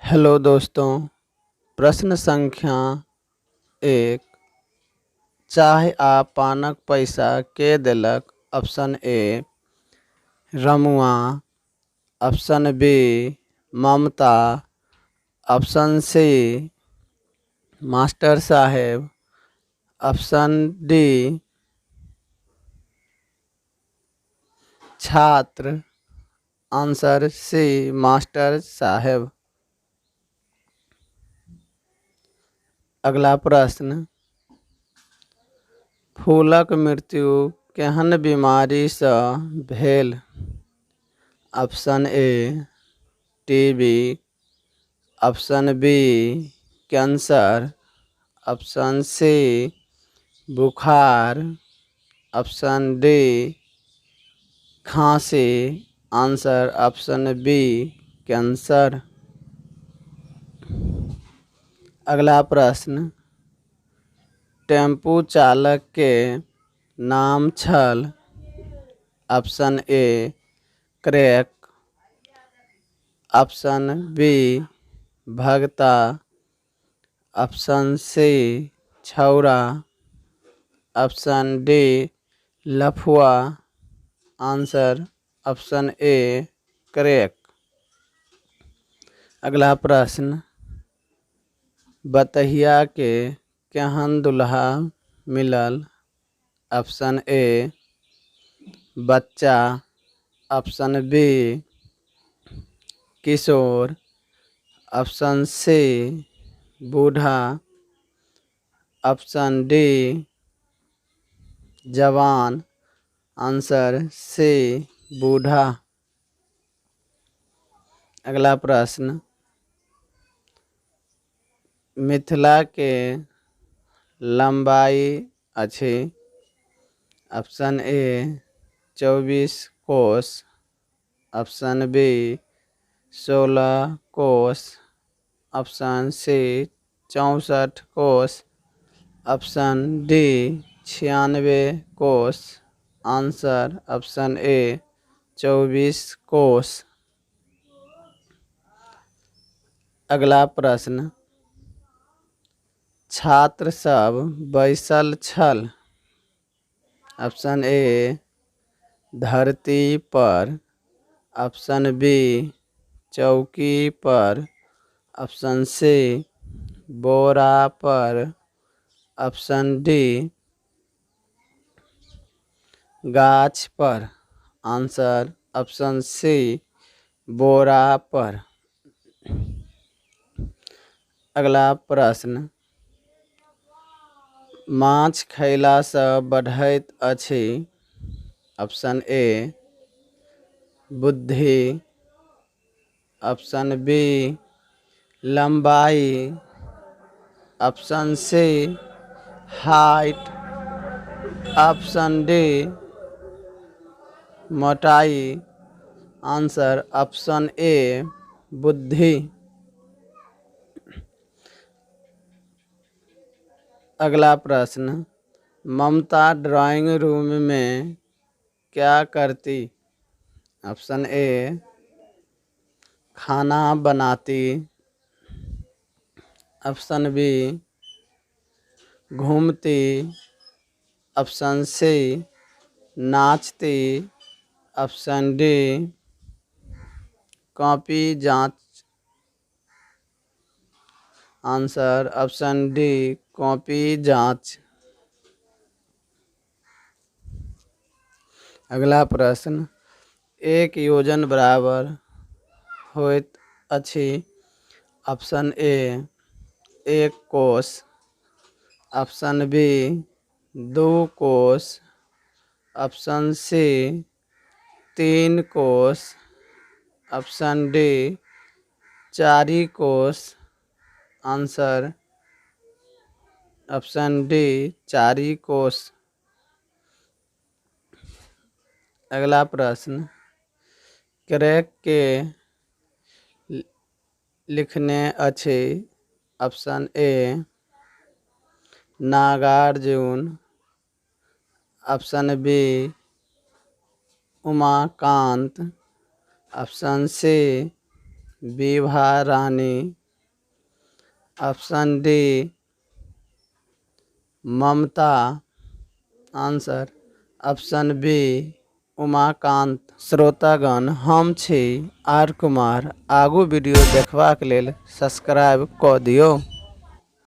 Hello दोस्तों। प्रश्न संख्या 1। चाहे आ पानक पैसा के देलक? Option A Ramua, option B Mamta, option C master साहेब, ऑप्शन डी छात्र। आंसर सी मास्टर साहेब। अगला प्रश्न, फूलक मृत्यु केहन बीमारी सँ भेल? Option A TB, option B cancer, option C बुखार, ऑप्शन डी खांसी। Answer option B cancer. अगला प्रश्न, टेम्पू चालक के नाम छल? Option A crack, option B Bhagta, option C छौरा, ऑप्शन डी लफुआ। Answer option A crack. अगला प्रश्न, बतहिया के केहन दुल्हा मिलल? ऑप्शन ए बच्चा, ऑप्शन बी किशोर, ऑप्शन सी बूढ़ा, ऑप्शन डी जवान। आंसर सी बूढ़ा। अगला प्रश्न, मिथिला के लंबाई अछि? ऑप्शन ए 24 कोस, ऑप्शन बी 16 कोस, ऑप्शन सी 64 कोस, ऑप्शन डी 96 कोस। आंसर ऑप्शन ए 24 कोस। अगला प्रश्न, छात्र सब बैसल छल? ऑप्शन ए धरती पर, ऑप्शन बी चौकी पर, ऑप्शन सी बोरा पर, ऑप्शन डी गाछ पर। आंसर ऑप्शन सी बोरा पर। अगला प्रश्न, माछ खयला सँ बढ़ैत अछि? ऑप्शन ए बुद्धि, ऑप्शन बी लंबाई, option C height, option D मोटाई। आंसर ऑप्शन ए बुद्धि। अगला प्रश्न, ममता ड्राइंग रूम में क्या करती? ऑप्शन ए खाना बनाती, ऑप्शन बी घूमती, ऑप्शन सी नाचती, ऑप्शन डी कॉपी जांच। आंसर ऑप्शन डी कॉपी जांच। अगला प्रश्न, एक योजन बराबर होइत अछि? ऑप्शन ए 1 कोस, ऑप्शन बी 2 कोस, ऑप्शन सी 3 कोस, ऑप्शन डी 4 कोस। आंसर ऑप्शन डी 4 कोस। अगला प्रश्न, क्रैक के लिखने अछि? Option A Nagarjun, option B Umakant, option C Vibha Rani. Option D Mamta. Answer option B Umakant. श्रोतागण हम छी आर कुमार। आगू वीडियो देखबाक लेल सब्सक्राइब कऽ दियौ।